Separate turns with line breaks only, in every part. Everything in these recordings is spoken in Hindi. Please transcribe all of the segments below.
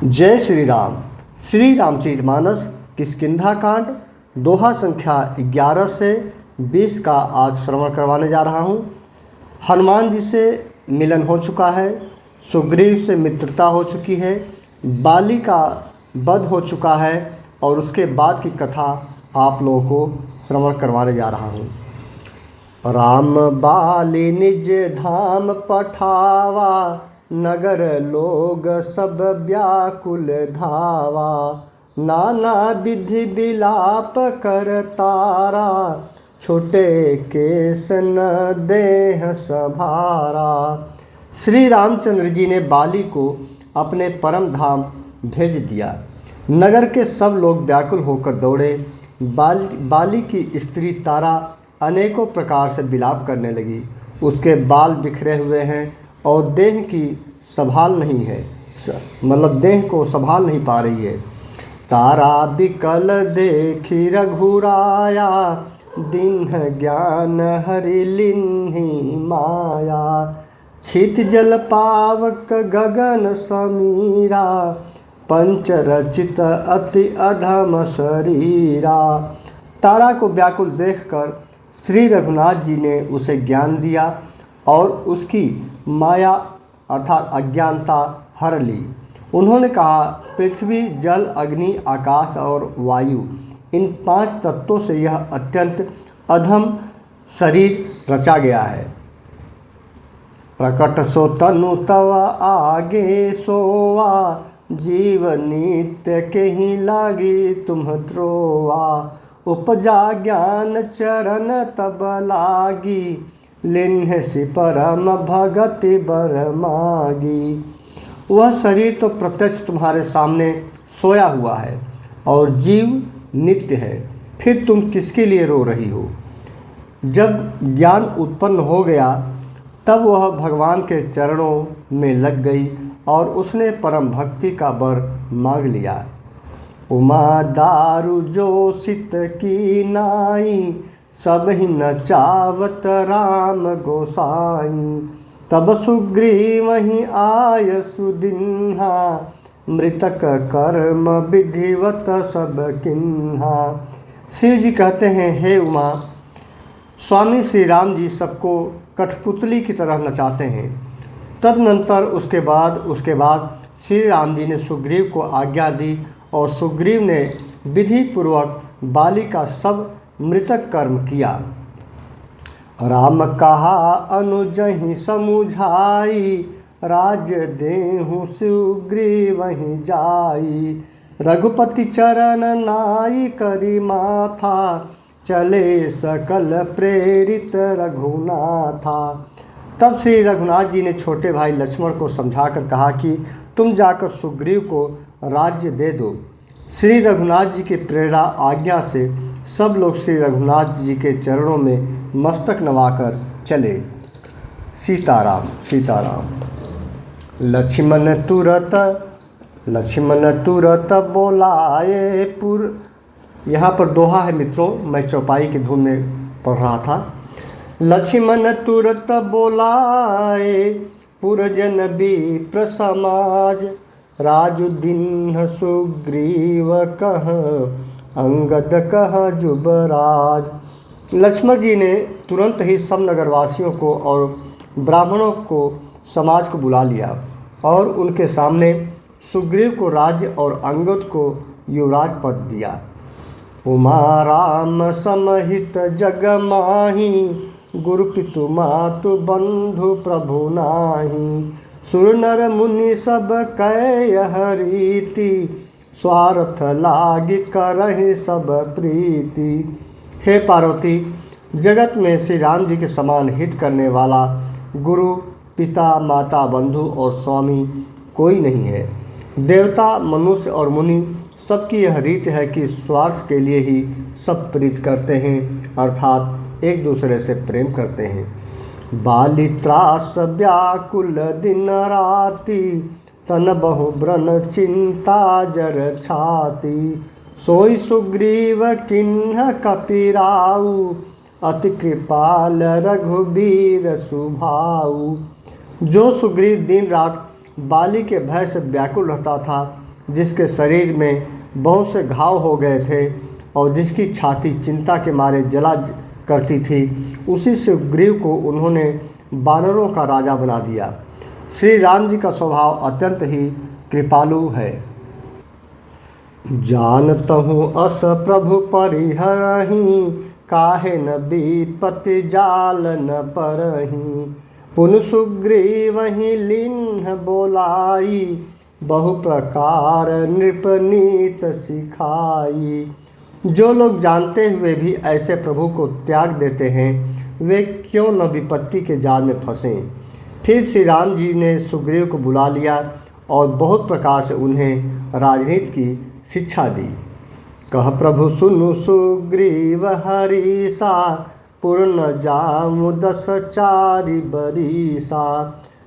जय श्री राम। श्री रामचरितमानस किष्किंधा कांड दोहा संख्या 11 से 20 का आज श्रवण करवाने जा रहा हूँ। हनुमान जी से मिलन हो चुका है, सुग्रीव से मित्रता हो चुकी है, बाली का वध हो चुका है और उसके बाद की कथा आप लोगों को श्रवण करवाने जा रहा हूँ। राम बाली निज धाम पठावा, नगर लोग सब व्याकुल धावा। नाना विधि विलाप कर तारा, छोटे केस न देह सभारा। श्री रामचंद्र जी ने बाली को अपने परम धाम भेज दिया। नगर के सब लोग व्याकुल होकर दौड़े। बाली की स्त्री तारा अनेकों प्रकार से विलाप करने लगी। उसके बाल बिखरे हुए हैं और देह की संभाल नहीं है, मतलब देह को संभाल नहीं पा रही है। तारा बिकल देखी रघुराया, दीन ज्ञान हरि लिन्हि माया। छित जल पावक गगन समीरा, पंच रचित अति अधम शरीरा। तारा को व्याकुल देखकर श्री रघुनाथ जी ने उसे ज्ञान दिया और उसकी माया अर्थात अज्ञानता हर ली। उन्होंने कहा, पृथ्वी जल अग्नि आकाश और वायु, इन 5 तत्वों से यह अत्यंत अधम शरीर रचा गया है। प्रकट सो तनु तव आगे सोवा, जीव नित्य के ही लागी तुम त्रोवा। उपजा ज्ञान चरण तब लागी, लिन्ह सि परम भगति बर मागी। वह शरीर तो प्रत्यक्ष तुम्हारे सामने सोया हुआ है और जीव नित्य है, फिर तुम किसके लिए रो रही हो। जब ज्ञान उत्पन्न हो गया तब वह भगवान के चरणों में लग गई और उसने परम भक्ति का वर मांग लिया। उमा दारु जोशित की नाई, सब ही नचावत राम गोसाई। तब सुग्रीव ही आय सुदिन्हा, मृतक कर्म विधिवत सब किन्हा। शिव जी कहते हैं, हे उमा, स्वामी श्री राम जी सबको कठपुतली की तरह नचाते हैं। तदनंतर उसके बाद श्री राम जी ने सुग्रीव को आज्ञा दी और सुग्रीव ने विधि पूर्वक बाली का सब मृतक कर्म किया। राम कहा अनुजहि समुझाई, राज देहु सुग्रीव ही जाई। रघुपति चरण नाई करी माथा, चले सकल प्रेरित रघुनाथा। तब श्री रघुनाथ जी ने छोटे भाई लक्ष्मण को समझाकर कहा कि तुम जाकर सुग्रीव को राज्य दे दो। श्री रघुनाथ जी की प्रेरणा आज्ञा से सब लोग श्री रघुनाथ जी के चरणों में मस्तक नवाकर चले। सीताराम सीताराम। लक्ष्मण तुरत बोलाए पुर। यहाँ पर दोहा है मित्रों, मैं चौपाई की धुन में पढ़ रहा था। लक्ष्मण तुरत बोलाए पुरजन विप्र समाज, राजुदीन सुग्रीव कह अंगद कह जुबराज। लक्ष्मण जी ने तुरंत ही सब नगरवासियों को और ब्राह्मणों को समाज को बुला लिया और उनके सामने सुग्रीव को राज्य और अंगद को युवराज पद दिया। उमा राम समहित जग माही, गुरु पितु मातु बंधु प्रभु नाही। सुर नर मुनि सब कह रीति, स्वार्थ लागी करहि सब प्रीति। हे पार्वती, जगत में श्री राम जी के समान हित करने वाला गुरु पिता माता बंधु और स्वामी कोई नहीं है। देवता मनुष्य और मुनि सबकी यह रीत है कि स्वार्थ के लिए ही सब प्रीत करते हैं, अर्थात एक दूसरे से प्रेम करते हैं। बाली त्रास व्याकुल दिन राति, तन बहु ब्रन चिंता जर छाती। सोई सुग्रीव किन्ह कपिराऊ, अति कृपाल रघुबीर सुभाऊ। जो सुग्रीव दिन रात बाली के भय से व्याकुल रहता था, जिसके शरीर में बहुत से घाव हो गए थे और जिसकी छाती चिंता के मारे जला करती थी, उसी सुग्रीव को उन्होंने वानरों का राजा बना दिया। श्री राम जी का स्वभाव अत्यंत ही कृपालु है। जानतहु अस प्रभु परिहरहि, काहे न विपत्ति जाल न परहि। पुन सुग्रीवहि लीन्ह बोलाई, बहु प्रकार नृपनीत सिखाई। जो लोग जानते हुए भी ऐसे प्रभु को त्याग देते हैं, वे क्यों न विपत्ति के जाल में फंसें। फिर श्री राम जी ने सुग्रीव को बुला लिया और बहुत प्रकार से उन्हें राजनीति की शिक्षा दी। कह प्रभु सुनु सुग्रीव हरीसा, पूर्ण जामु 10 चारि बरीसा।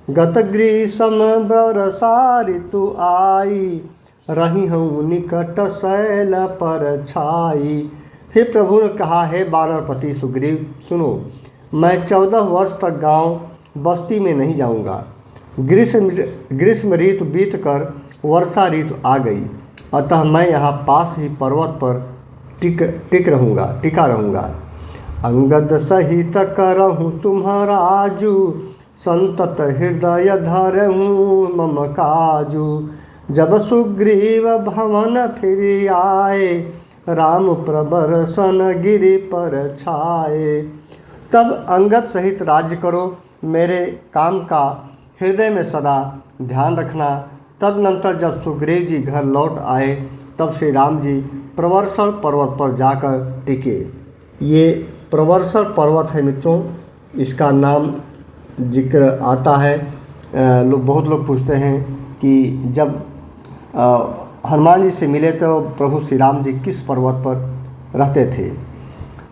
गत ग्रीष्म बरसा ऋतु आई, रही हूँ निकट शैल पर छाई। फिर प्रभु ने कहा, हे वानरपति सुग्रीव सुनो, मैं 14 वर्ष तक गांव बस्ती में नहीं जाऊंगा। ग्रीष्म ऋतु बीत कर वर्षा ऋतु आ गई, अतः मैं यहाँ पास ही पर्वत पर टिका रहूँगा। अंगद सहित करहूँ तुम्हाराजू, संतत हृदय धरहूँ मम काजू। जब सुग्रीव भवन फिर आए, राम प्रबरसन गिरि पर छाए। तब अंगद सहित राज्य करो, मेरे काम का हृदय में सदा ध्यान रखना। तदनंतर जब सुग्रीव जी घर लौट आए, तब श्री राम जी प्रवर्षण पर्वत पर जाकर टिके। ये प्रवर्षण पर्वत है मित्रों, इसका नाम जिक्र आता है। बहुत लोग पूछते हैं कि जब हनुमान जी से मिले तो प्रभु श्री राम जी किस पर्वत पर रहते थे।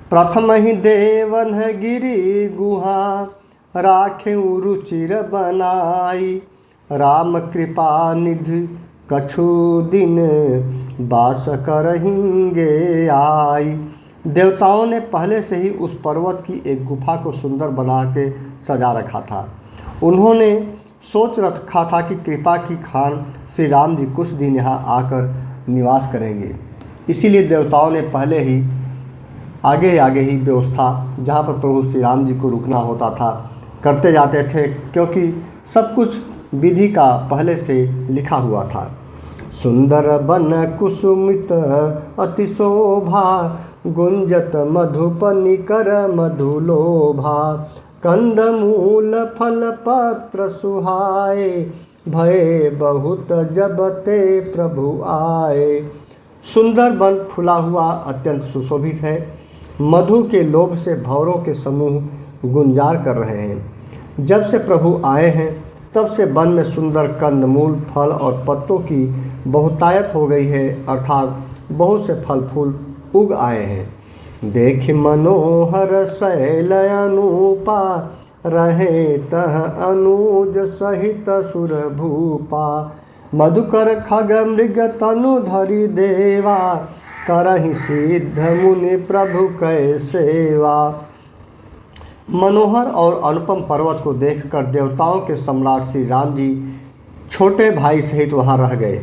प्रथम ही देवन गिरि गुहा, राखें रुचिर बनाई। राम कृपा निधि कछु दिन, वास करहिंगे आई। देवताओं ने पहले से ही उस पर्वत की एक गुफा को सुंदर बना के सजा रखा था। उन्होंने सोच रखा था कि कृपा की खान श्री राम जी कुछ दिन यहाँ आकर निवास करेंगे। इसीलिए देवताओं ने पहले ही आगे ही व्यवस्था, जहाँ पर प्रभु श्री राम जी को रुकना होता था, करते जाते थे, क्योंकि सब कुछ विधि का पहले से लिखा हुआ था। सुंदर बन कुसुमित अति शोभा, गुंजत मधुपनिकर मधुलोभा। कंदमूल फल पत्र सुहाए, भय बहुत जब ते प्रभु आए। सुंदर वन फुला हुआ अत्यंत सुशोभित है। मधु के लोभ से भौरों के समूह गुंजार कर रहे हैं। जब से प्रभु आए हैं, तब से वन में सुंदर कंदमूल फल और पत्तों की बहुतायत हो गई है, अर्थात बहुत से फल फूल उग आए हैं। देख मनोहर शैल अनूपा, रहे तह अनुज सहित सुर भूपा। मधुकर खग मृग तनु धरि देवा, करहि सिद्ध मुनि प्रभु कै सेवा। मनोहर और अनुपम पर्वत को देखकर देवताओं के सम्राट श्री राम जी छोटे भाई सहित वहाँ रह गए।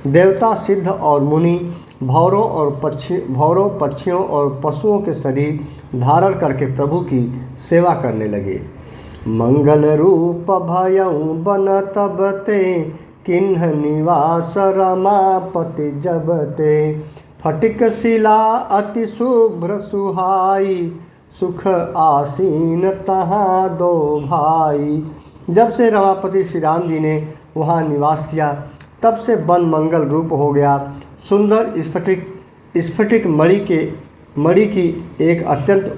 देवता सिद्ध और मुनि भौरों पक्षियों और पशुओं के शरीर धारण करके प्रभु की सेवा करने लगे। मंगल रूप भयउ बन तबते, किन्ह निवास रमापति जबते। फटिक शिला अति शुभ्र सुहाई, सुख आसीन तहाँ दो भाई। जब से रमापति श्री राम जी ने वहाँ निवास किया, तब से वन मंगल रूप हो गया। सुंदर स्फटिक मणि की एक अत्यंत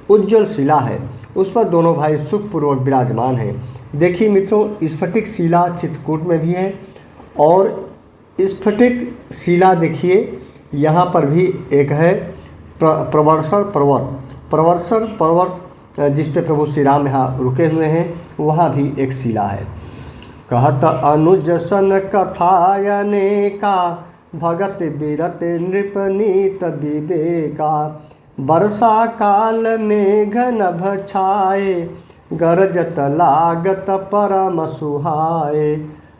उज्ज्वल शिला है, उस पर दोनों भाई सुखपूर्वक विराजमान हैं। देखिए मित्रों, स्फटिक शिला चित्रकूट में भी है और स्फटिक शिला देखिए यहाँ पर भी एक है। प्रवर्षण पर्वत जिस पे प्रभु श्री राम यहाँ रुके हुए हैं, वहाँ भी एक शिला है। कहत अनुज सन कथायनेका, भगत बिरत नृपनीत विवेका। वर्षा काल मेघ नभ छाए, गरजत लागत परम सुहाए।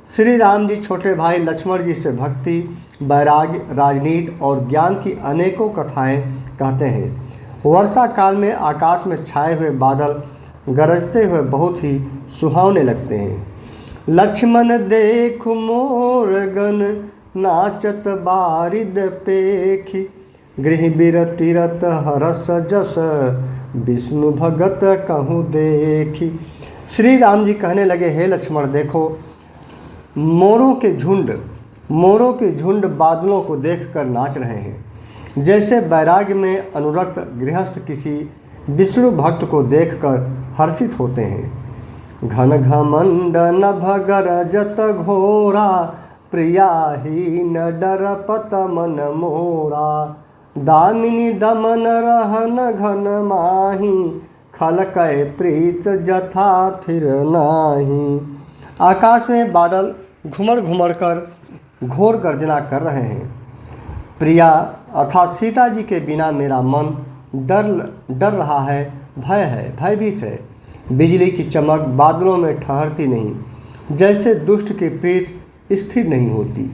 श्री राम जी छोटे भाई लक्ष्मण जी से भक्ति, वैराग्य, राजनीति और ज्ञान की अनेकों कथाएं कहते हैं। वर्षा काल में आकाश में छाए हुए बादल गरजते हुए बहुत ही सुहावने लगते हैं। लक्ष्मण देख मोर गन नाचत बारिद पेखी, गृह बीर तीरथ हरस जस विष्णु भगत कहूँ देखी। श्री राम जी कहने लगे, हे लक्ष्मण देखो, मोरों के झुंड बादलों को देखकर नाच रहे हैं। जैसे वैराग्य में अनुरक्त गृहस्थ किसी विष्णु भक्त को देखकर हर्षित होते हैं। घन घमंड नभ गरजत घोरा, प्रिया ही न डरपत मन मोरा। दामिनी दमन रहन घन माही, खलकै प्रीत जथा थिर नाही। आकाश में बादल घुमड़ घुमड़ कर घोर गर्जना कर रहे हैं। प्रिया अर्थात सीता जी के बिना मेरा मन डर रहा है, भयभीत है। बिजली की चमक बादलों में ठहरती नहीं, जैसे दुष्ट की प्रीत स्थिर नहीं होती।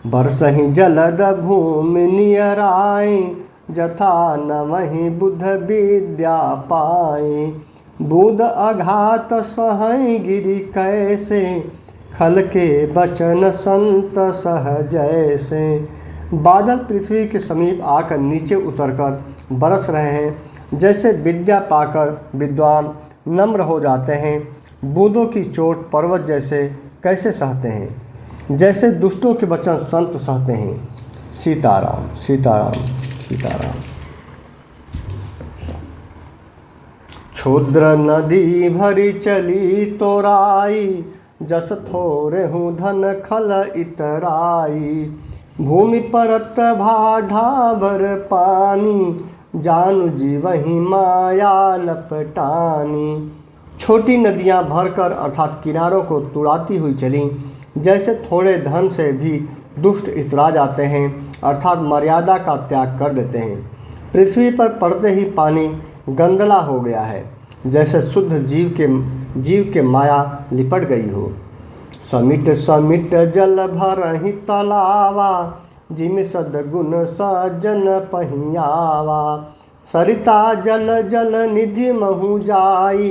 बरसहि जलद भूमि नियराए, जथा न वहीं बुध विद्या पाए। बूंद अघात सहै गिरि कैसे, खल के बचन संत सहजैसे। बादल पृथ्वी के समीप आकर नीचे उतरकर बरस रहे हैं, जैसे विद्या पाकर विद्वान नम्र हो जाते हैं। बूंदों की चोट पर्वत जैसे कैसे सहते हैं, जैसे दुष्टों के वचन संत सहते हैं। सीताराम सीताराम सीताराम। क्षुद्र नदी भरी चली तोराई, जस थोरे हूँ धन खल इतराई। भूमि परत भाढ़ा भर पानी, जानु जी वही माया लपटानी। छोटी नदियाँ भरकर अर्थात किनारों को तुड़ाती हुई चलीं, जैसे थोड़े धन से भी दुष्ट इतरा जाते हैं, अर्थात मर्यादा का त्याग कर देते हैं। पृथ्वी पर पड़ते ही पानी गंदला हो गया है, जैसे शुद्ध जीव के माया लिपट गई हो। समिट समिट जल भरहि तलावा, जिम सदगुण सजन पहियावा। सरिता जल जल निधि महु जाई,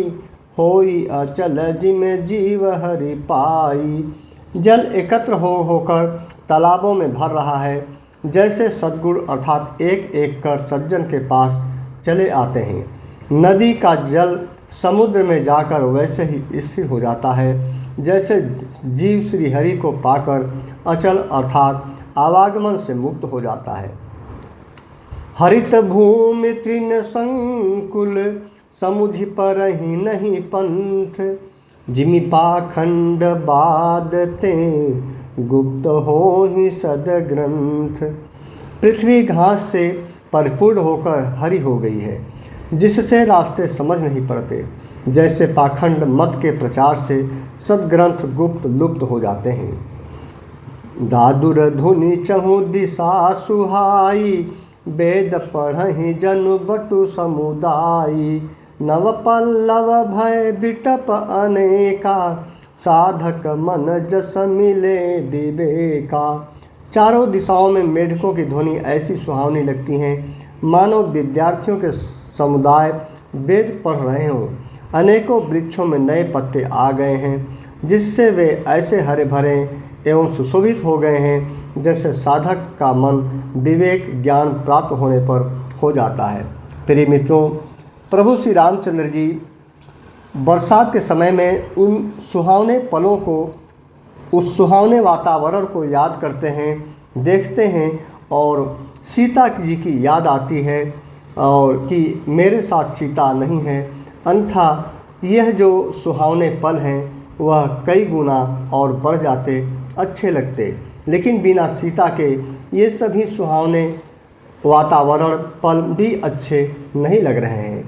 होई अचल जिम जीव हरि पाई। जल एकत्र होकर तालाबों में भर रहा है, जैसे सद्गुण अर्थात एक एक कर सज्जन के पास चले आते हैं। नदी का जल समुद्र में जाकर वैसे ही स्थिर हो जाता है, जैसे जीव श्री हरि को पाकर अचल अर्थात आवागमन से मुक्त हो जाता है। हरित भूमि तृण संकुल, समुझि परहि नहीं पंथ। जिमि पाखंड बादते, गुप्त हो ही सद ग्रंथ। पृथ्वी घास से परिपूर्ण होकर हरी हो गई है, जिससे रास्ते समझ नहीं पड़ते। जैसे पाखंड मत के प्रचार से सदग्रंथ गुप्त लुप्त हो जाते हैं। दादुर धुनि चहु दिशा सुहाई, वेद पढ़हि जनु बटु समुदायी। नव पल्लव भय बिटप अनेका, साधक मन जस मिले विवेका। चारों दिशाओं में मेढकों की ध्वनि ऐसी सुहावनी लगती हैं, मानो विद्यार्थियों के समुदाय वेद पढ़ रहे हों। अनेकों वृक्षों में नए पत्ते आ गए हैं, जिससे वे ऐसे हरे भरे एवं सुशोभित हो गए हैं, जैसे साधक का मन विवेक ज्ञान प्राप्त होने पर हो जाता है। प्रिय मित्रों, प्रभु श्री रामचंद्र जी बरसात के समय में उन सुहावने पलों को, उस सुहावने वातावरण को याद करते हैं, देखते हैं और सीता जी की याद आती है और कि मेरे साथ सीता नहीं है। अन्यथा यह जो सुहावने पल हैं वह कई गुना और बढ़ जाते, अच्छे लगते, लेकिन बिना सीता के ये सभी सुहावने वातावरण पल भी अच्छे नहीं लग रहे हैं।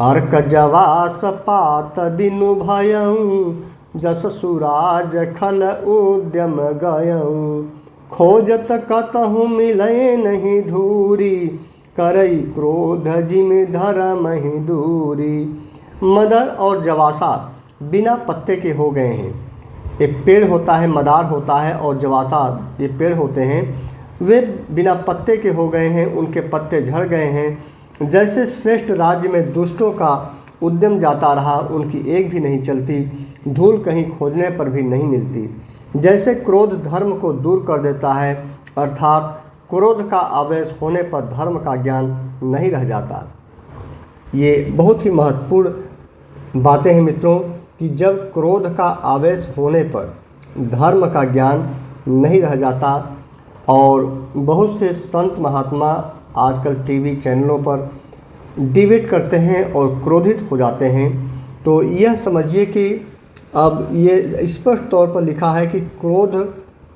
अर्क जवास पात बिनु भयऊँ, जस सुराज खल उद्यम गयऊँ। खोजत कतहु मिले नहीं धूरी, करई क्रोध जिम धर्म ही दूरी। मदर और जवासा बिना पत्ते के हो गए हैं, एक पेड़ होता है, मदार होता है और जवासा, ये पेड़ होते हैं, वे बिना पत्ते के हो गए हैं, उनके पत्ते झड़ गए हैं। जैसे श्रेष्ठ राज्य में दुष्टों का उद्यम जाता रहा, उनकी एक भी नहीं चलती, धूल कहीं खोजने पर भी नहीं मिलती। जैसे क्रोध धर्म को दूर कर देता है, अर्थात क्रोध का आवेश होने पर धर्म का ज्ञान नहीं रह जाता। ये बहुत ही महत्वपूर्ण बातें हैं मित्रों कि जब क्रोध का आवेश होने पर धर्म का ज्ञान नहीं रह जाता। और बहुत से संत महात्मा आजकल टीवी चैनलों पर डिबेट करते हैं और क्रोधित हो जाते हैं। तो यह समझिए कि अब ये स्पष्ट तौर पर लिखा है कि क्रोध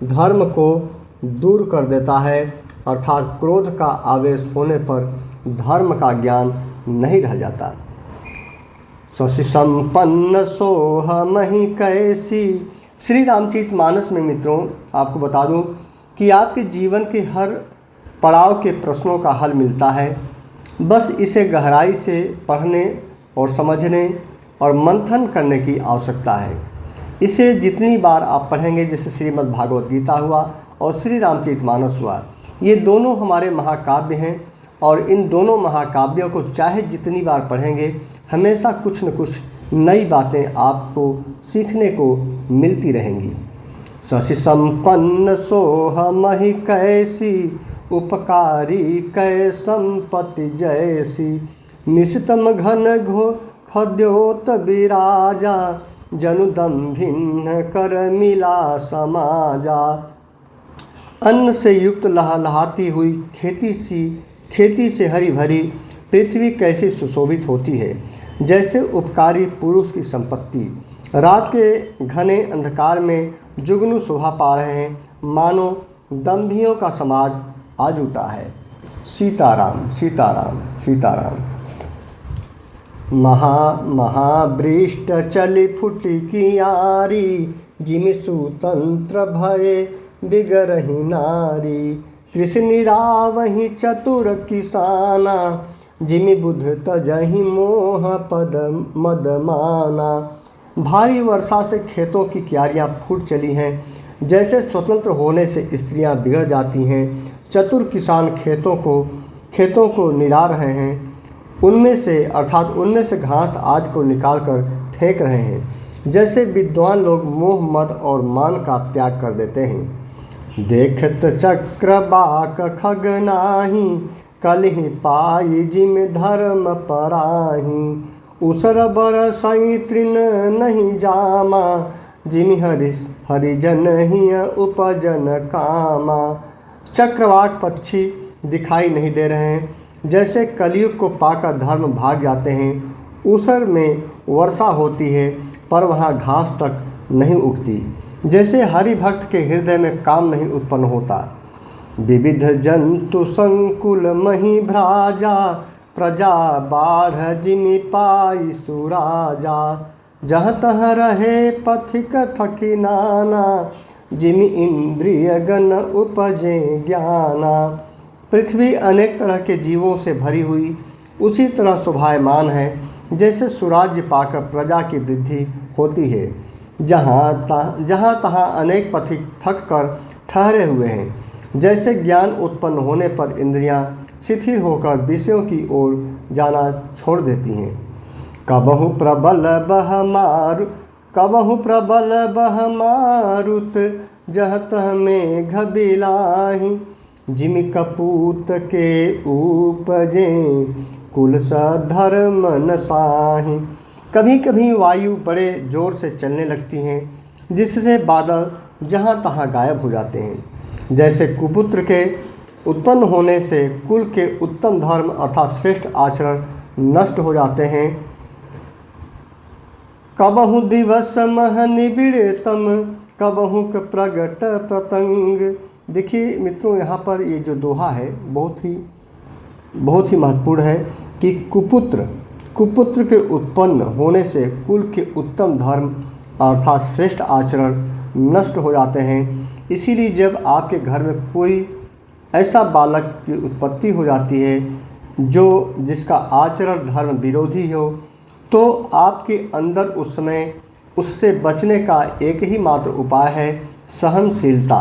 धर्म को दूर कर देता है, अर्थात क्रोध का आवेश होने पर धर्म का ज्ञान नहीं रह जाता। शशि संपन्न सोहमहि कैसी। श्री रामचरितमानस में मित्रों आपको बता दूं कि आपके जीवन के हर पड़ाव के प्रश्नों का हल मिलता है। बस इसे गहराई से पढ़ने और समझने और मंथन करने की आवश्यकता है। इसे जितनी बार आप पढ़ेंगे, जैसे श्रीमद् भागवत गीता हुआ और श्री रामचरितमानस हुआ, ये दोनों हमारे महाकाव्य हैं और इन दोनों महाकाव्यों को चाहे जितनी बार पढ़ेंगे, हमेशा कुछ न कुछ नई बातें आपको सीखने को मिलती रहेंगी। शशि संपन्न सोहमहि कैसी, उपकारी कै संपत्ति जैसी। निशितम घन घो खद्योत विराजा, जनुदम भिन्न कर मिला समाजा। अन्न से युक्त लहलहाती हुई खेती से हरी भरी पृथ्वी कैसी सुशोभित होती है, जैसे उपकारी पुरुष की संपत्ति रात के घने अंधकार में जुगनू शोभा पा रहे हैं, मानो दंभियों का समाज आज उठा है। सीताराम सीताराम सीताराम। महावृष्ट चली फुटी कियारी, जिमि सुतंत्र भये बिगरही नारी। कृषि निरावहि चतुर किसाना, जिमि बुध तजहि मोह पद मदमाना। भारी वर्षा से खेतों की क्यारियाँ फूट चली हैं, जैसे स्वतंत्र होने से स्त्रियां बिगड़ जाती हैं। चतुर किसान खेतों को निरा रहे हैं, उनमें से घास आज को निकाल कर फेंक रहे हैं। जैसे विद्वान लोग मोह मद और मान का त्याग कर देते हैं। देखत चक्र बाक खग नाही, कलहि पाई जिम धर्म पराही। उसर बरसई तृण नहीं जामा, जिमि हरिजन ही उपजन कामा। चक्रवाक पक्षी दिखाई नहीं दे रहे हैं, जैसे कलयुग को पाकर धर्म भाग जाते हैं। ऊसर में वर्षा होती है पर वहाँ घास तक नहीं उगती, जैसे हरि भक्त के हृदय में काम नहीं उत्पन्न होता। विविध जंतु संकुल मही भ्राजा, प्रजा बाढ़ जिमि पाई सुराजा। जहाँ तहाँ रहे पथिक थकी नाना, जिमि इंद्रिय गण उपजे ज्ञाना। पृथ्वी अनेक तरह के जीवों से भरी हुई उसी तरह शोभायमान है, जैसे सुराज्य पाकर प्रजा की वृद्धि होती है। जहाँ तहाँ अनेक पथिक थक कर ठहरे हुए हैं, जैसे ज्ञान उत्पन्न होने पर इंद्रियां शिथिल होकर विषयों की ओर जाना छोड़ देती हैं। कबहु प्रबल बह मारुत, जह तह मेघ बिलाहि। जिमि कपूत के उपजे, कुल सधर्म नसाहि। कभी कभी वायु बड़े जोर से चलने लगती हैं, जिससे बादल जहाँ तहाँ गायब हो जाते हैं। जैसे कुपुत्र के उत्पन्न होने से कुल के उत्तम धर्म अर्थात श्रेष्ठ आचरण नष्ट हो जाते हैं। कबहु दिवस मह निबिड़तम, कबहु प्रगट प्रतंग। देखिए मित्रों, यहाँ पर ये जो दोहा है बहुत ही महत्वपूर्ण है कि कुपुत्र के उत्पन्न होने से कुल के उत्तम धर्म अर्थात श्रेष्ठ आचरण नष्ट हो जाते हैं। इसीलिए जब आपके घर में कोई ऐसा बालक की उत्पत्ति हो जाती है जिसका आचरण धर्म विरोधी हो, तो आपके अंदर उस समय उससे बचने का एक ही मात्र उपाय है सहनशीलता।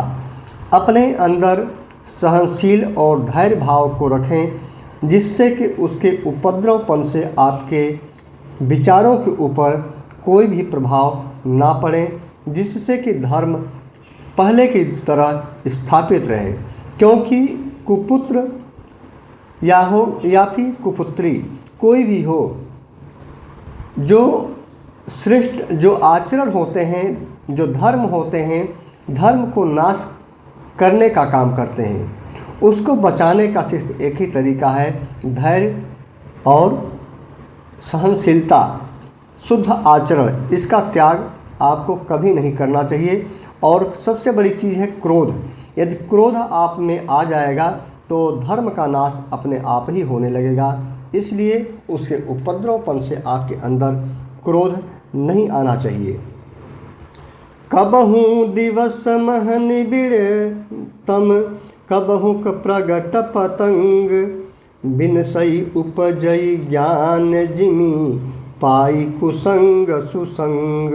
अपने अंदर सहनशील और धैर्य भाव को रखें, जिससे कि उसके उपद्रवपन से आपके विचारों के ऊपर कोई भी प्रभाव ना पड़े, जिससे कि धर्म पहले की तरह स्थापित रहे। क्योंकि कुपुत्र या फिर कुपुत्री कोई भी हो, जो श्रेष्ठ जो आचरण होते हैं, जो धर्म होते हैं, धर्म को नाश करने का काम करते हैं। उसको बचाने का सिर्फ एक ही तरीका है धैर्य और सहनशीलता, शुद्ध आचरण। इसका त्याग आपको कभी नहीं करना चाहिए। और सबसे बड़ी चीज़ है क्रोध। यदि क्रोध आप में आ जाएगा तो धर्म का नाश अपने आप ही होने लगेगा। इसलिए उसके उपद्रवपन से आपके अंदर क्रोध नहीं आना चाहिए। कबहू दिवस मह निबिड़ तम, कबहू प्रगट पतंग, बिन सई उपजई ज्ञान जिमी, पाई कुसंग सुसंग।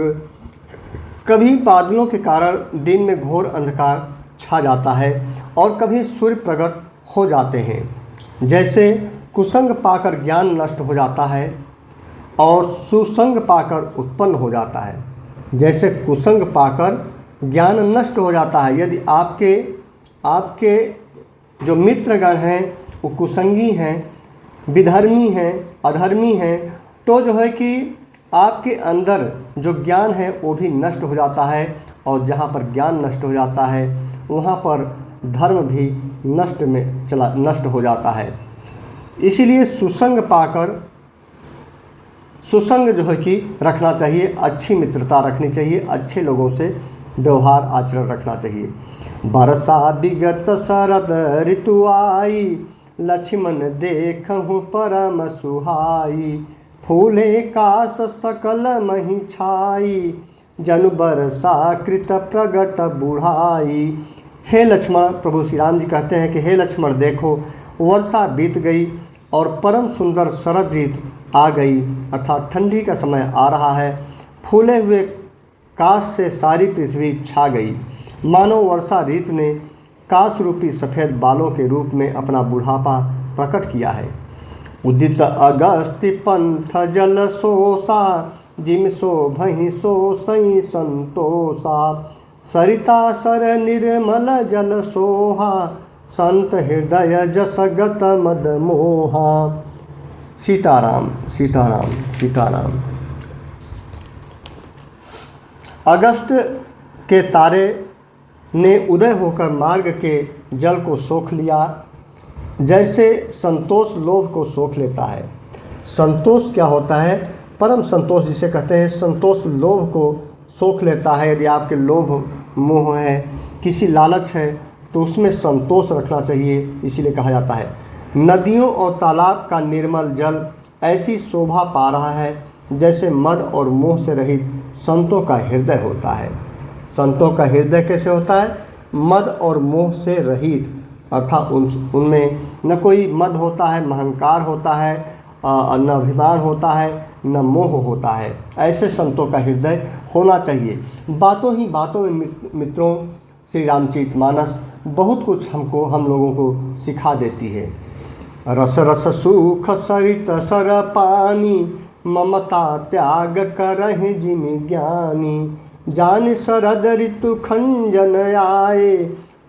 कभी बादलों के कारण दिन में घोर अंधकार छा जाता है और कभी सूर्य प्रकट हो जाते हैं। जैसे कुसंग पाकर ज्ञान नष्ट हो जाता है और सुसंग पाकर उत्पन्न हो जाता है। जैसे कुसंग पाकर ज्ञान नष्ट हो जाता है। यदि आपके जो मित्रगण हैं वो कुसंगी हैं, विधर्मी हैं, अधर्मी हैं, तो जो है कि आपके अंदर जो ज्ञान है वो भी नष्ट हो जाता है। और जहाँ पर ज्ञान नष्ट हो जाता है वहाँ पर धर्म भी नष्ट हो जाता है। इसीलिए सुसंग जो है कि रखना चाहिए, अच्छी मित्रता रखनी चाहिए, अच्छे लोगों से व्यवहार आचरण रखना चाहिए। बरसा विगत शरद ऋतु आई, लक्ष्मण देखहु परम सुहाई, फूले कास सकल मही छाई, जनु बरसा कृत प्रगट बुढ़ाई। हे लक्ष्मण, प्रभु श्री राम जी कहते हैं कि हे लक्ष्मण देखो, वर्षा बीत गई और परम सुंदर शरद ऋतु आ गई, अर्थात ठंडी का समय आ रहा है। फूले हुए काश से सारी पृथ्वी छा गई, मानो वर्षा ऋतु ने काश रूपी सफ़ेद बालों के रूप में अपना बुढ़ापा प्रकट किया है। उदित अगस्त्य पंथ जल सोसा, जिम शोभहि सोसई संतोषा, सरिता सर निर्मल जल सोहा, संत हृदय जस गत मद मोहा। सीताराम सीताराम सीताराम। अगस्त के तारे ने उदय होकर मार्ग के जल को सोख लिया, जैसे संतोष लोभ को सोख लेता है। संतोष क्या होता है? परम संतोष जिसे कहते हैं, संतोष लोभ को सोख लेता है। यदि आपके लोभ मोह है, किसी लालच है, तो उसमें संतोष रखना चाहिए। इसीलिए कहा जाता है नदियों और तालाब का निर्मल जल ऐसी शोभा पा रहा है जैसे मद और मोह से रहित संतों का हृदय होता है। संतों का हृदय कैसे होता है? मद और मोह से रहित, अर्थात उनमें न कोई मद होता है, न अहंकार होता है, न अभिमान होता है, न मोह होता है। ऐसे संतों का हृदय होना चाहिए। बातों ही बातों में मित्रों श्री रामचरितमानस बहुत कुछ हम लोगों को सिखा देती है। रस रस सुख सरित सर पानी, ममता त्याग करहि जिमि ज्ञानी, जान शरद ऋतु खंजन आए,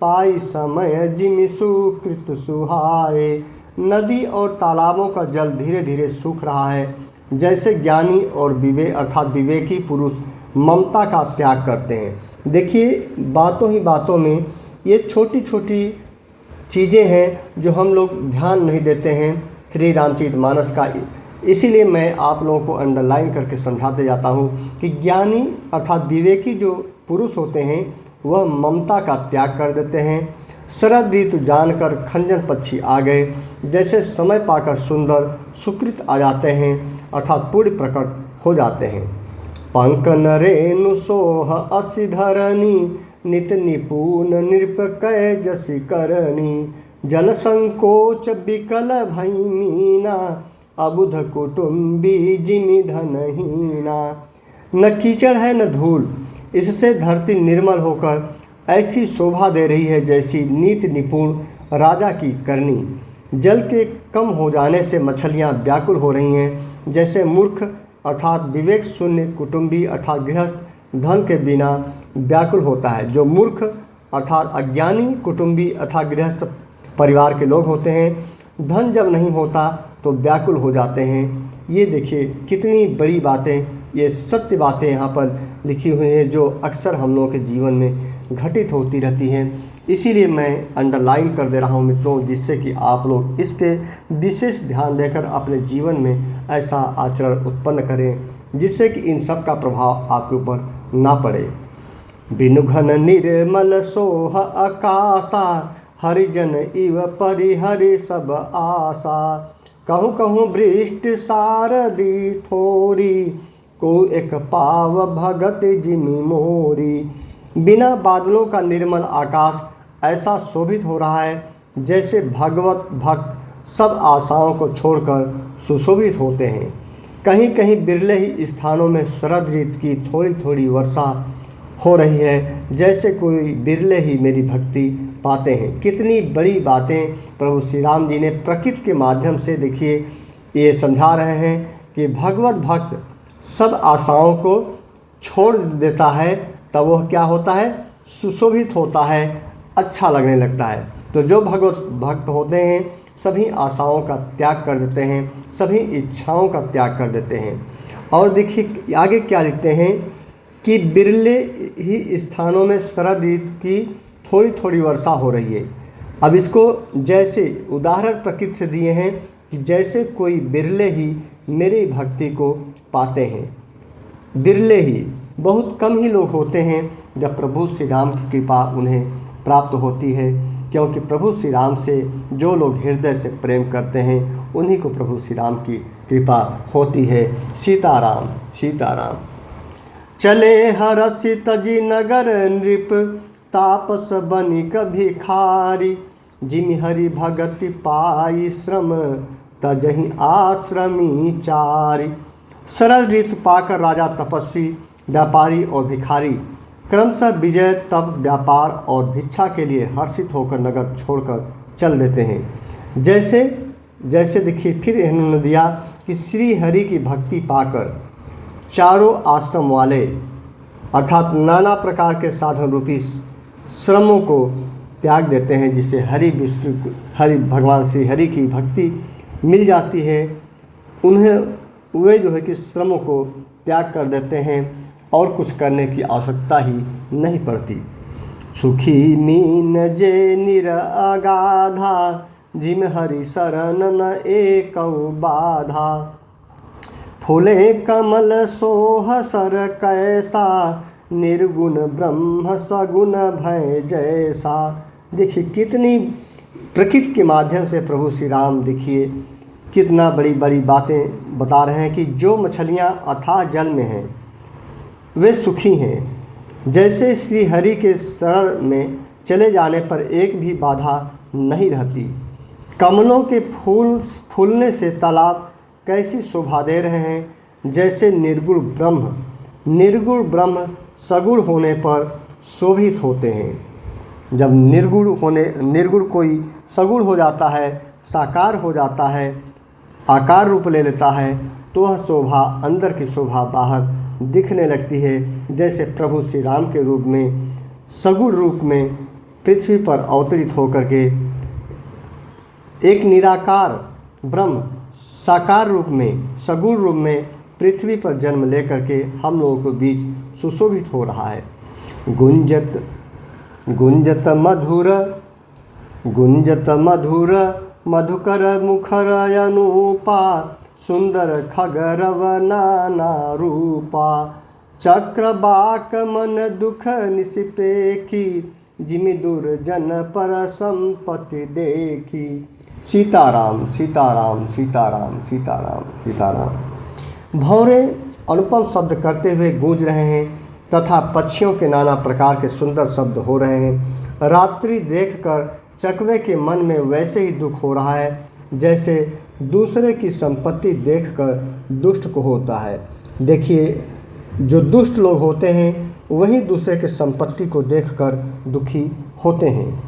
पाई समय जिमि सुकृत सुहाए। नदी और तालाबों का जल धीरे धीरे सूख रहा है, जैसे ज्ञानी और विवेकी पुरुष ममता का त्याग करते हैं। देखिए, बातों ही बातों में ये छोटी छोटी चीज़ें हैं जो हम लोग ध्यान नहीं देते हैं श्री रामचरितमानस का। इसीलिए मैं आप लोगों को अंडरलाइन करके समझाते जाता हूँ कि ज्ञानी अर्थात विवेकी जो पुरुष होते हैं वह ममता का त्याग कर देते हैं। शरद ऋतु जानकर खंजन पक्षी आ गए, जैसे समय पाकर सुंदर सुकृत आ जाते हैं, अर्थात पूर्ण प्रकट हो जाते हैं। पंक नरेनु सोह असि धरणी, नित निपुण नृपकय जसि करणी, जल संकोच विकल भई मीना, अबुध कुटुंबी जिमि धनहीना। न कीचड़ है न धूल, इससे धरती निर्मल होकर ऐसी शोभा दे रही है जैसी नीति निपुण राजा की करनी। जल के कम हो जाने से मछलियाँ व्याकुल हो रही हैं, जैसे मूर्ख अर्थात विवेक शून्य कुटुंबी अर्थात गृहस्थ धन के बिना व्याकुल होता है। जो मूर्ख अर्थात अज्ञानी कुटुंबी अर्थात गृहस्थ परिवार के लोग होते हैं, धन जब नहीं होता तो व्याकुल हो जाते हैं। ये देखिए कितनी बड़ी बातें, ये सत्य बातें यहाँ पर लिखी हुई हैं जो अक्सर हम लोगों के जीवन में घटित होती रहती हैं। इसीलिए मैं अंडरलाइन कर दे रहा हूँ मित्रों, जिससे कि आप लोग इस पे विशेष ध्यान देकर अपने जीवन में ऐसा आचरण उत्पन्न करें जिससे कि इन सब का प्रभाव आपके ऊपर ना पड़े। बिनु घन निर्मल सोह आकाशा, हरिजन इव परिहरि सब आशा। कहूँ कहूँ वृष्टि सारदी थोरी, को एक पाव भगत जिमि मोरी। बिना बादलों का निर्मल आकाश ऐसा शोभित हो रहा है जैसे भगवत भक्त सब आशाओं को छोड़कर सुशोभित होते हैं। कहीं कहीं बिरले ही स्थानों में शरद ऋतु की थोड़ी थोड़ी वर्षा हो रही है, जैसे कोई बिरले ही मेरी भक्ति पाते हैं। कितनी बड़ी बातें प्रभु श्री राम जी ने प्रकृति के माध्यम से देखिए ये समझा रहे हैं कि भगवत भक्त सब आशाओं को छोड़ देता है तब वह क्या होता है, सुशोभित होता है, अच्छा लगने लगता है। तो जो भगवत भक्त होते हैं सभी आशाओं का त्याग कर देते हैं, सभी इच्छाओं का त्याग कर देते हैं। और देखिए आगे क्या लिखते हैं कि बिरले ही स्थानों में शरद ऋतु की थोड़ी थोड़ी वर्षा हो रही है। अब इसको जैसे उदाहरण प्रकृति से दिए हैं कि जैसे कोई बिरले ही मेरी भक्ति को पाते हैं। बिरले ही, बहुत कम ही लोग होते हैं जब प्रभु श्री राम की कृपा उन्हें प्राप्त होती है, क्योंकि प्रभु श्री राम से जो लोग हृदय से प्रेम करते हैं उन्हीं को प्रभु श्री राम की कृपा होती है। सीताराम सीताराम। चले हरसि तजी नगर नृप, तापस बनिक भिखारी। जिमि हरि भगति पाई श्रम, तजहि आश्रमी चारी। शरद ऋतु पाकर राजा तपस्वी व्यापारी और भिखारी क्रमशः विजय तप व्यापार और भिक्षा के लिए हर्षित होकर नगर छोड़कर चल देते हैं। जैसे जैसे देखिए फिर इन्होंने दिया कि श्री हरि की भक्ति पाकर चारों आश्रम वाले अर्थात नाना प्रकार के साधन रूपी श्रमों को त्याग देते हैं, जिससे हरि भगवान श्री हरि की भक्ति मिल जाती है। उन्हें वे जो है कि श्रमों को त्याग कर देते हैं और कुछ करने की आवश्यकता ही नहीं पड़ती। सुखी मीन जे निर अगाधा, जिम हरि शरण न एक बाधा। फूले कमल सोह सर कैसा, निर्गुण ब्रह्म सगुण भय जैसा। देखिए कितनी प्रकृति के माध्यम से प्रभु श्री राम देखिए कितना बड़ी बड़ी बातें बता रहे हैं कि जो मछलियाँ अथाह जल में हैं वे सुखी हैं। जैसे श्री हरि के शरण में चले जाने पर एक भी बाधा नहीं रहती। कमलों के फूल फूलने से तालाब कैसी शोभा दे रहे हैं, जैसे निर्गुण ब्रह्म सगुण होने पर शोभित होते हैं। जब निर्गुण कोई सगुण हो जाता है, साकार हो जाता है, आकार रूप ले लेता है, तो वह शोभा अंदर की शोभा बाहर दिखने लगती है। जैसे प्रभु श्री राम के रूप में सगुण रूप में पृथ्वी पर अवतरित होकर के एक निराकार ब्रह्म साकार रूप में सगुण रूप में पृथ्वी पर जन्म लेकर के हम लोगों के बीच सुशोभित हो रहा है। गुंजत मधुर मधुकर मुखर अनुपा, सुंदर खगरव नाना रूपा। चक्रबाक मन दुख निसिपेखी, जिमि दुर्जन पर संपत्ति देखी। सीताराम सीताराम सीताराम सीताराम सीताराम। भौरे अनुपम शब्द करते हुए गूंज रहे हैं तथा पक्षियों के नाना प्रकार के सुंदर शब्द हो रहे हैं। रात्रि देखकर चकवे के मन में वैसे ही दुख हो रहा है जैसे दूसरे की संपत्ति देखकर दुष्ट को होता है। देखिए जो दुष्ट लोग होते हैं वही दूसरे के संपत्ति को देखकर दुखी होते हैं।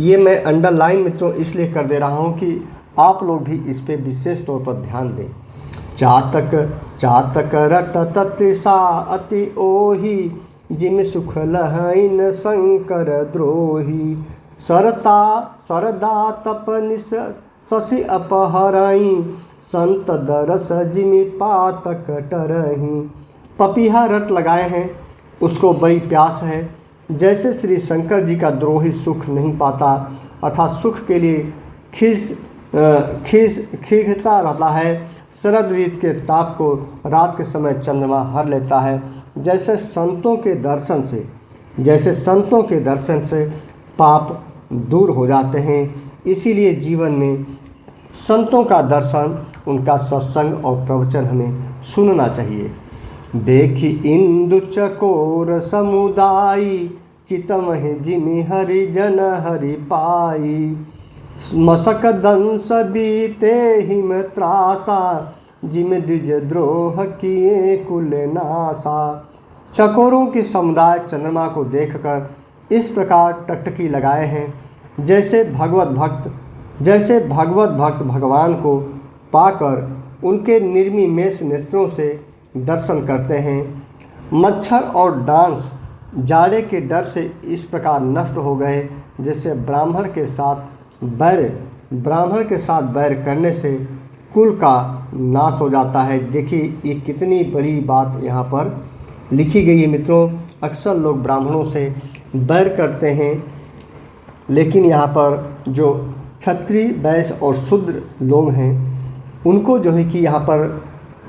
ये मैं अंडरलाइन मित्रों इसलिए कर दे रहा हूँ कि आप लोग भी इस पे विशेष तौर पर ध्यान दें। चातक चातक रटत तृषा अति ओही, जिम सुख लहइन शंकर द्रोही। सरता सरदा तपनिस शशि अपहरई, संत दरस जिमि पातक टरही। पपीहा रट लगाए हैं, उसको बड़ी प्यास है। जैसे श्री शंकर जी का द्रोही सुख नहीं पाता, अर्थात सुख के लिए खींचता रहता है। शरद ऋतु के ताप को रात के समय चंद्रमा हर लेता है। जैसे संतों के दर्शन से पाप दूर हो जाते हैं। इसीलिए जीवन में संतों का दर्शन, उनका सत्संग और प्रवचन हमें सुनना चाहिए। देखी इंदु चकोर समुदायी, चितमहि जिमि हरि जन हरि पाई। मसक दंस बीते हिम त्रासा, जिम द्विज द्रोह किए कुल नासा। चकोरों के समुदाय चंद्रमा को देखकर इस प्रकार टकटकी लगाए हैं, जैसे भगवत भक्त भगवान को पाकर उनके निर्मिमेष नेत्रों से दर्शन करते हैं। मच्छर और डांस जाड़े के डर से इस प्रकार नष्ट हो गए, जैसे ब्राह्मण के साथ बैर करने से कुल का नाश हो जाता है। देखिए ये कितनी बड़ी बात यहाँ पर लिखी गई है मित्रों। अक्सर लोग ब्राह्मणों से बैर करते हैं, लेकिन यहाँ पर जो क्षत्रिय वैश्य और शूद्र लोग हैं उनको जो है कि यहाँ पर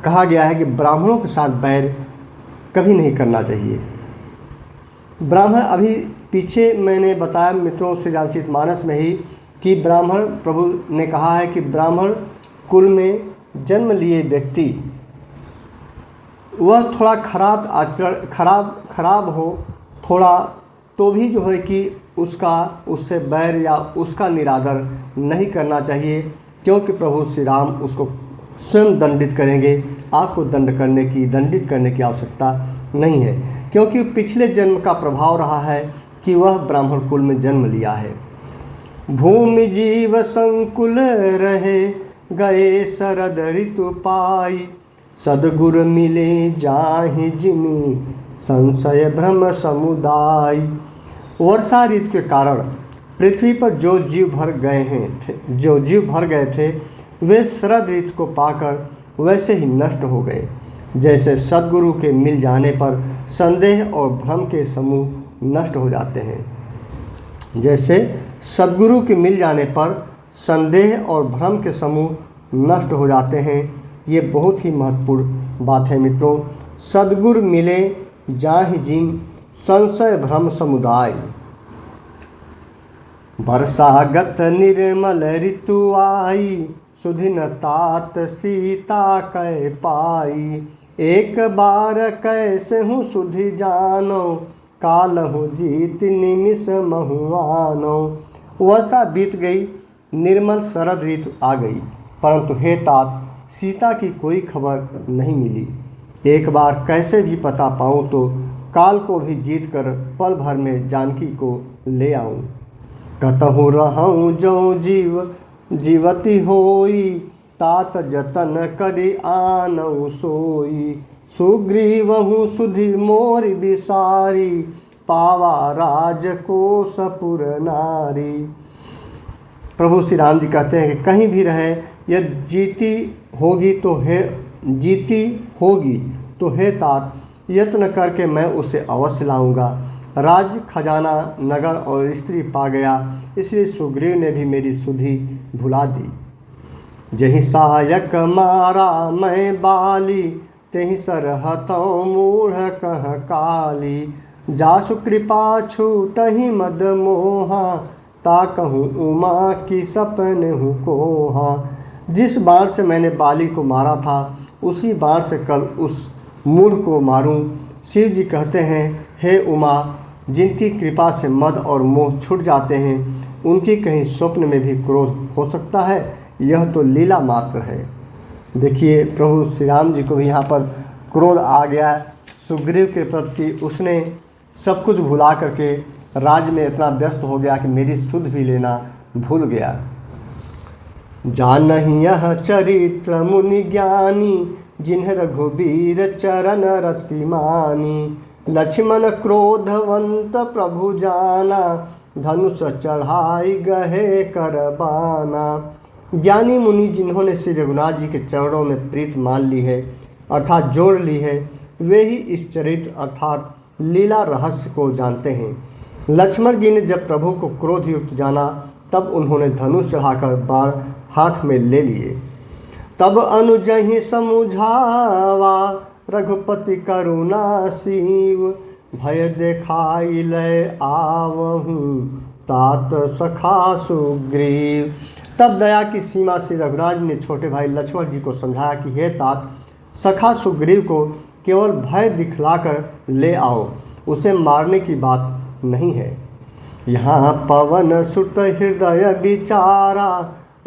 कहा गया है कि ब्राह्मणों के साथ बैर कभी नहीं करना चाहिए। ब्राह्मण अभी पीछे मैंने बताया मित्रों श्री रामचरितमानस में ही कि ब्राह्मण, प्रभु ने कहा है कि ब्राह्मण कुल में जन्म लिए व्यक्ति वह थोड़ा खराब आचरण खराब हो थोड़ा, तो भी जो है कि उससे बैर या उसका निरादर नहीं करना चाहिए, क्योंकि प्रभु श्री राम उसको स्वयं दंडित करेंगे। आपको दंडित करने की आवश्यकता नहीं है, क्योंकि पिछले जन्म का प्रभाव रहा है कि वह ब्राह्मण कुल में जन्म लिया है। भूमि जीव संकुल रहे, गए शरद ऋतु पाई। सद्गुर मिले जाहि जिमि, संशय भ्रम समुदाय। वर्षा ऋतु के कारण पृथ्वी पर जो जीव भर गए थे वे शरद ऋतु को पाकर वैसे ही नष्ट हो गए, जैसे सद्गुरु के मिल जाने पर संदेह और भ्रम के समूह नष्ट हो जाते हैं। जैसे सद्गुरु के मिल जाने पर संदेह और भ्रम के समूह नष्ट हो जाते हैं। ये बहुत ही महत्वपूर्ण बात है मित्रों। सद्गुरु मिले जाहि जिम, संशय भ्रम समुदाय। वर्षागत निर्मल ऋतु आई, सुधिन तात सीता कै पाई। एक बार कैसे हूँ सुधि जानो, कालहु जीत निमिष महुआनो। वर्षा बीत गई, निर्मल शरद ऋतु आ गई, परंतु हे तात सीता की कोई खबर नहीं मिली। एक बार कैसे भी पता पाऊँ तो काल को भी जीत कर पल भर में जानकी को ले आऊँ। कतहु रहूँ जो जीवती होई, तात जतन करी आनऊ सोई। सुग्रीवहु सुधि मोर बिसारी, पावा राज को सपुर नारी। प्रभु श्री राम जी कहते हैं कि कहीं भी रहे, यह जीती होगी तो हे तात यत्न करके मैं उसे अवश्य लाऊंगा। राज खजाना नगर और स्त्री पा गया, इसलिए सुग्रीव ने भी मेरी सुधि भुला दी। जहि सहायक मारा मैं बाली, तेहि सरहतों मूढ़ कह काली। जासु कृपा छूटहि मद मोहा, ता कहूँ उमा की सपन हूँ कोहा। जिस बाण से मैंने बाली को मारा था उसी बाण से कल उस मूढ़ को मारूं। शिव जी कहते हैं, हे उमा, जिनकी कृपा से मद और मोह छूट जाते हैं उनकी कहीं स्वप्न में भी क्रोध हो सकता है, यह तो लीला मात्र है। देखिए प्रभु श्री राम जी को भी यहाँ पर क्रोध आ गया सुग्रीव के प्रति। उसने सब कुछ भुला करके राज में इतना व्यस्त हो गया कि मेरी सुध भी लेना भूल गया। जानहि यह चरित्र मुनि ज्ञानी, जिन्ह रघुबीर चरण रति मानी। लक्ष्मण क्रोधवंत प्रभु जाना, धनुष चढ़ाई गहे करबाना। ज्ञानी मुनि जिन्होंने श्री रघुनाथ जी के चरणों में प्रीत मान ली है अर्थात जोड़ ली है, वे ही इस चरित्र अर्थात लीला रहस्य को जानते हैं। लक्ष्मण जी ने जब प्रभु को क्रोध युक्त जाना तब उन्होंने धनुष चढ़ाकर बाण हाथ में ले लिए। तब अनुजहि समुझावा, रघुपति करुणा सीव। भय देखाई लय आवहूँ, तात सखा सुग्रीव। तब दया की सीमा से रघुराज ने छोटे भाई लक्ष्मण जी को समझाया कि हे तात, सखा सुग्रीव को केवल भय दिखलाकर ले आओ, उसे मारने की बात नहीं है। यहाँ पवन सुत हृदय विचारा,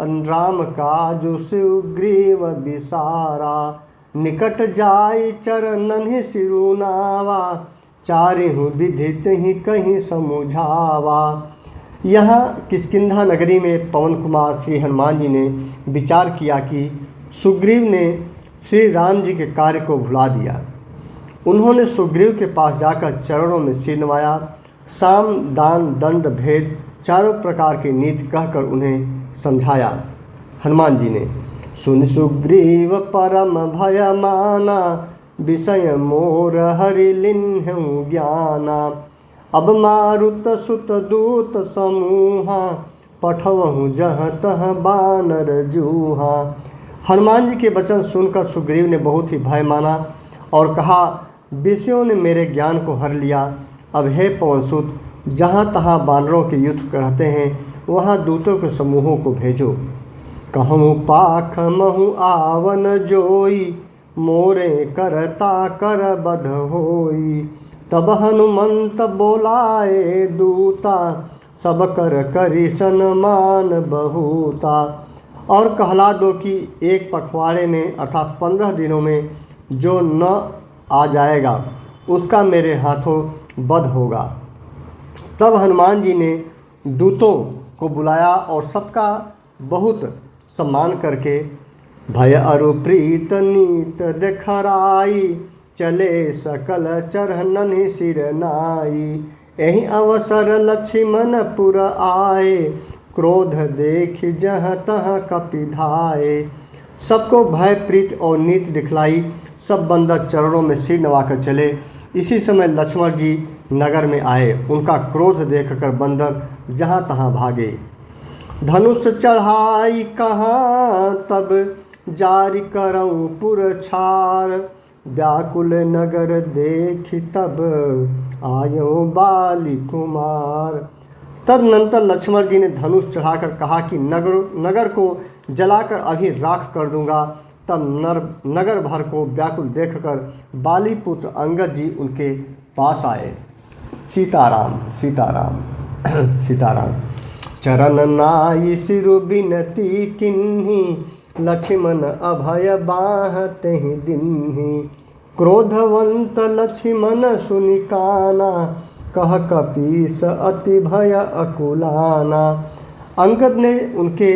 राम काजु सुग्रीव बिसारा। निकट जाई चरणन सिरुनावा, चारिहु विधित ही कहीं समुझावा। यहाँ किष्किंधा नगरी में पवन कुमार श्री हनुमान जी ने विचार किया कि सुग्रीव ने श्री राम जी के कार्य को भुला दिया। उन्होंने सुग्रीव के पास जाकर चरणों में सिर नवाया। साम दान दंड भेद चारों प्रकार की नीति कहकर उन्हें समझाया। हनुमान जी ने सुन सुग्रीव परम भय माना, विषय मोर हरि लिन्हु ज्ञाना। अब मारुत सुत दूत समूहा, पठवहु जहाँ तहाँ बानर जूहा। हनुमान जी के वचन सुनकर सुग्रीव ने बहुत ही भय माना और कहा, विषयों ने मेरे ज्ञान को हर लिया। अब हे पवनसुत, जहाँ तहाँ बानरों के युद्ध करते हैं वहाँ दूतों के समूहों को भेजो। कहूँ पाख महु आवन जोई, मोरे करता कर बध होई। तब हनुमंत बोलाए दूता, सब कर करी सन्मान बहुता। और कहला दो कि एक पखवाड़े में अर्थात 15 दिनों में जो न आ जाएगा उसका मेरे हाथों वध होगा। तब हनुमान जी ने दूतों को बुलाया और सबका बहुत सम्मान करके भय अरु प्रीत नीत देखराई, चले सकल चरणन सिर नाई। यही अवसर लक्ष्मण पुर आए, क्रोध देख जहाँ तहाँ कपिधाए। सबको भय प्रीत और नीति दिखलाई, सब बंदर चरणों में सिर नवाकर चले। इसी समय लक्ष्मण जी नगर में आए। उनका क्रोध देखकर बंदर जहाँ तहाँ भागे। धनुष चढ़ाई कहाँ तब, जारी करऊँ पुरछार। व्याकुल नगर देखी तब, आयो बाली कुमार। तदनंतर लक्ष्मण जी ने धनुष चढ़ाकर कहा कि नगर को जलाकर अभी राख कर दूंगा। तब नगर भर को व्याकुल देखकर बाली पुत्र अंगद जी उनके पास आए। सीताराम सीताराम सीताराम। चरण नाई सिरु बिनती किन्ही, लक्ष्मण अभय बाहते ही दिन्ही। क्रोधवंत लक्ष्मण सुनिकाना, कह कपीस अति भय अकुलाना। अंगद ने उनके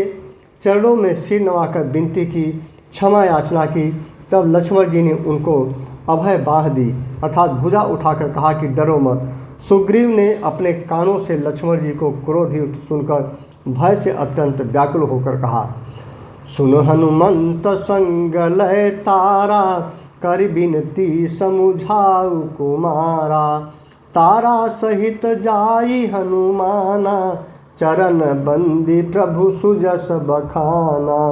चरणों में सिर नवाकर विनती की, क्षमा याचना की। तब लक्ष्मण जी ने उनको अभय बाह दी अर्थात भुजा उठाकर कहा कि डरो मत। सुग्रीव ने अपने कानों से लक्ष्मण जी को क्रोधयुक्त सुनकर भय से अत्यंत व्याकुल होकर कहा, सुन हनुमंत संग लय तारा, कर बिनती समुझाऊ कुमारा। तारा सहित जाई हनुमाना, चरण बंदी प्रभु सुजस बखाना।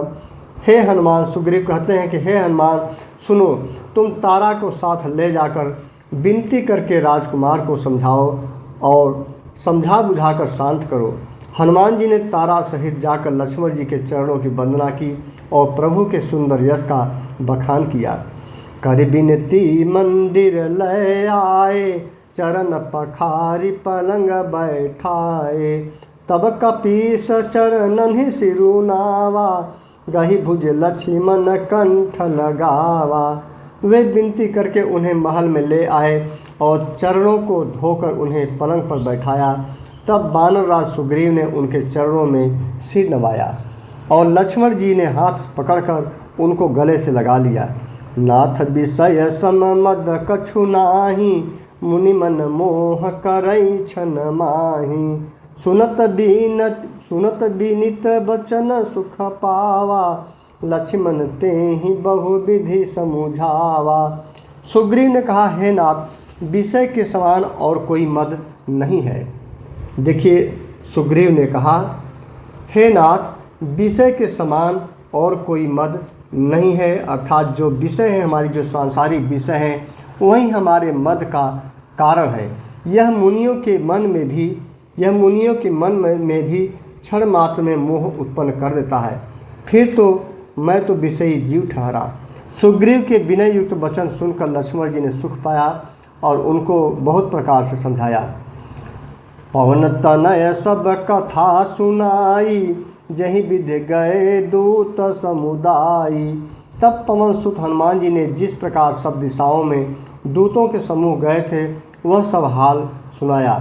हे हनुमान, सुग्रीव कहते हैं कि हे हनुमान सुनो, तुम तारा को साथ ले जाकर विनती करके राजकुमार को समझाओ और समझा बुझाकर शांत करो। हनुमान जी ने तारा सहित जाकर लक्ष्मण जी के चरणों की वंदना की और प्रभु के सुंदर यश का बखान किया। कर बिनती मंदिर लय आए, चरण पखारी पलंग बैठाए। तब कपीस चरणन सिरुनावा, गही भुज लक्ष्मण कंठ लगावा। वे विनती करके उन्हें महल में ले आए और चरणों को धोकर उन्हें पलंग पर बैठाया। तब वानरराज सुग्रीव ने उनके चरणों में सिर नवाया और लक्ष्मण जी ने हाथ पकड़कर उनको गले से लगा लिया। नाथ विषय सम मद कछु नाही, मुनि मन मोह करई छन माही। सुनत बीनित बचन सुख पावा, लक्ष्मण तेहि बहु विधि समुझावा। सुग्रीव ने कहा, हे नाथ, विषय के समान और कोई मद नहीं है। देखिए, सुग्रीव ने कहा, हे नाथ, विषय के समान और कोई मद नहीं है। अर्थात जो विषय है, हमारी जो सांसारिक विषय हैं, वही हमारे मद का कारण है। यह मुनियों के मन में भी क्षण मात्र में मोह उत्पन्न कर देता है। फिर तो मैं तो विषयी जीव ठहरा। सुग्रीव के विनय युक्त वचन सुनकर लक्ष्मण जी ने सुख पाया और उनको बहुत प्रकार से समझाया। पवन तनय सब कथा सुनाई, जही विधि गए दूत समुदायी। तब पवन सुत हनुमान जी ने जिस प्रकार सब दिशाओं में दूतों के समूह गए थे, वह सब हाल सुनाया।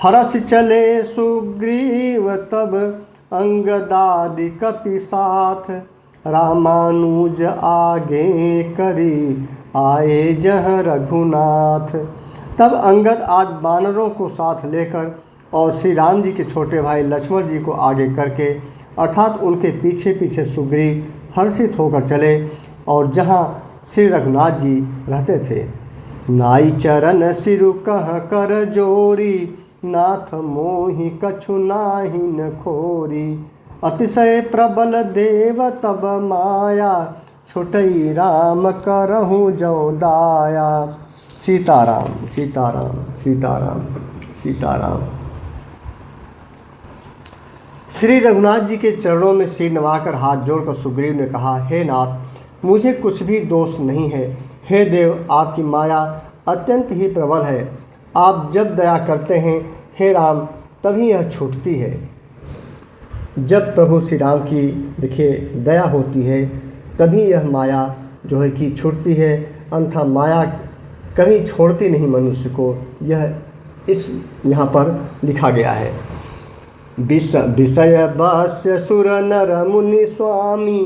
हरस चले सुग्रीव तब अंगदादि कपि साथ, रामानुज आगे करी आए जह रघुनाथ। तब अंगद आज वानरों को साथ लेकर और श्री राम जी के छोटे भाई लक्ष्मण जी को आगे करके, अर्थात उनके पीछे पीछे सुग्रीव हर्षित होकर चले और जहाँ श्री रघुनाथ जी रहते थे। नाई चरण सिरु कह कर जोरी, नाथ मोहि कछु नाही न खोरी। अतिशय प्रबल देव तब माया, छुटई राम करहु जो दाया। सीताराम सीताराम सीताराम सीताराम। श्री रघुनाथ जी के चरणों में सिर नवाकर हाथ जोड़कर सुग्रीव ने कहा, हे नाथ, मुझे कुछ भी दोष नहीं है। हे देव, आपकी माया अत्यंत ही प्रबल है। आप जब दया करते हैं, हे राम, तभी यह छूटती है। जब प्रभु श्री राम की देखिए दया होती है, तभी यह माया जो है कि छूटती है। अन्यथा माया कभी छोड़ती नहीं मनुष्य को। यह इस यहाँ पर लिखा गया है। विषय बस्य सुर नर मुनि स्वामी,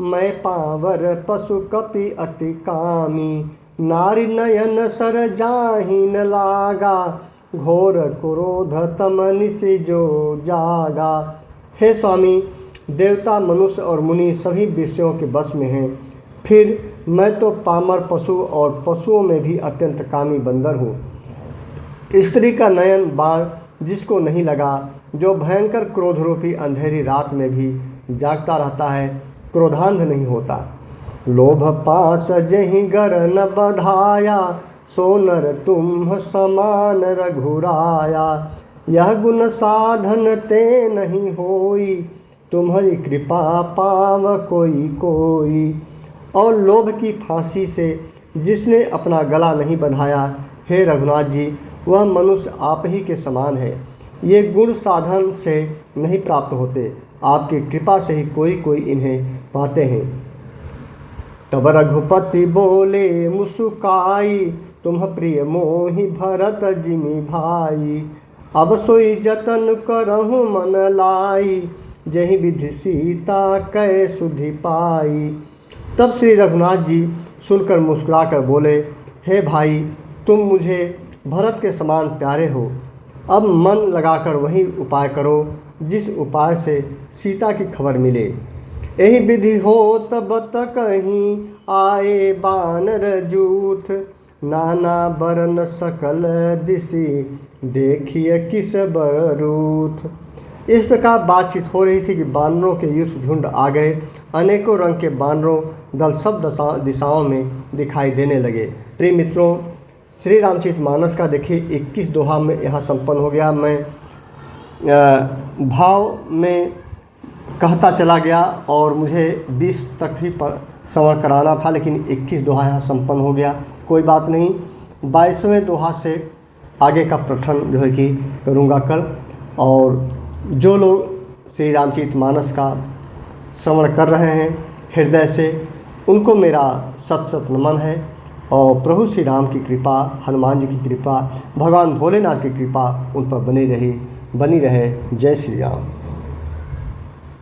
मैं पावर पशु कपि अति कामी। नारी नयन सर जाहि न लागा, घोर क्रोध तम निसि जो जागा। हे स्वामी, देवता मनुष्य और मुनि सभी विषयों के बस में हैं। फिर मैं तो पामर पशु और पशुओं में भी अत्यंत कामी बंदर हूँ। स्त्री का नयन बाण जिसको नहीं लगा, जो भयंकर क्रोधरूपी अंधेरी रात में भी जागता रहता है, क्रोधांध नहीं होता। लोभ पास जहि गर न बधाया, सो नर तुम समान रघुराया। यह गुण साधन ते नहीं होई, तुम्हारी कृपा पाव कोई कोई। और लोभ की फांसी से जिसने अपना गला नहीं बंधाया, हे रघुनाथ जी, वह मनुष्य आप ही के समान है। ये गुण साधन से नहीं प्राप्त होते, आपकी कृपा से ही कोई कोई इन्हें पाते हैं। तब रघुपति बोले मुस्काई, तुम प्रिय मोहि भरत जिमि भाई। अब सोई जतन करहु मन लाई, जहि विधि सीता कै सुधि पाई। तब श्री रघुनाथ जी सुनकर मुस्कुराकर बोले, हे भाई, तुम मुझे भरत के समान प्यारे हो। अब मन लगाकर वही उपाय करो जिस उपाय से सीता की खबर मिले। यही विधि हो तब तक कहीं आए बानर जूथ, नाना बरन सकल दिशि देखिए किस बरूथ। इस प्रकार बातचीत हो रही थी कि बानरों के युद्ध झुंड आ गए। अनेकों रंग के बानरों दल सब दिशाओं में दिखाई देने लगे। प्रिय मित्रों, श्री रामचरितमानस का देखिए 21 दोहा में यहाँ संपन्न हो गया। मैं भाव में कहता चला गया और मुझे 20 तक ही श्रवण कराना था, लेकिन 21 दोहा यहाँ संपन्न हो गया। कोई बात नहीं, 22वें दोहा से आगे का पठन जो है कि करूँगा कल। और जो लोग श्री रामचरितमानस का श्रवण कर रहे हैं हृदय से, उनको मेरा सत सत नमन है। और प्रभु श्री राम की कृपा, हनुमान जी की कृपा, भगवान भोलेनाथ की कृपा उन पर बनी रहे। जय श्री राम।